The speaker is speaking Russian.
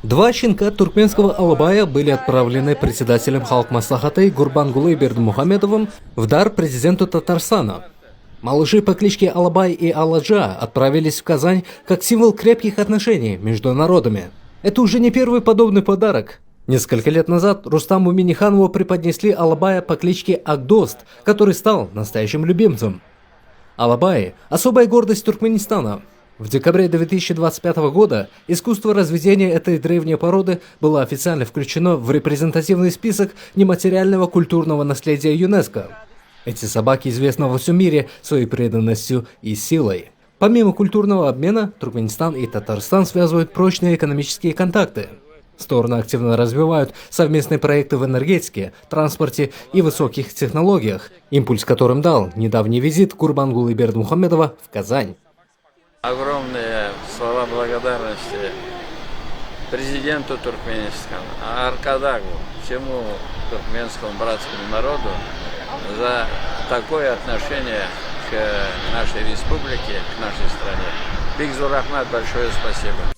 Два щенка туркменского Алабая были отправлены председателем Халк Маслахаты Гурбангулы Бердмухамедовым в дар президенту Татарстана. Малыши по кличке Алабай и Аладжа отправились в Казань как символ крепких отношений между народами. Это уже не первый подобный подарок. Несколько лет назад Рустаму Миниханову преподнесли Алабая по кличке Агдост, который стал настоящим любимцем. Алабай – особая гордость Туркменистана. В декабре 2025 года искусство разведения этой древней породы было официально включено в репрезентативный список нематериального культурного наследия ЮНЕСКО. Эти собаки известны во всем мире своей преданностью и силой. Помимо культурного обмена, Туркменистан и Татарстан связывают прочные экономические контакты. Стороны активно развивают совместные проекты в энергетике, транспорте и высоких технологиях, импульс которым дал недавний визит Гурбангулы Бердмухамедова в Казань. Огромные слова благодарности президенту Туркменистана, Аркадагу, всему туркменскому братскому народу за такое отношение к нашей республике, к нашей стране. Бигзур Ахмад, большое спасибо.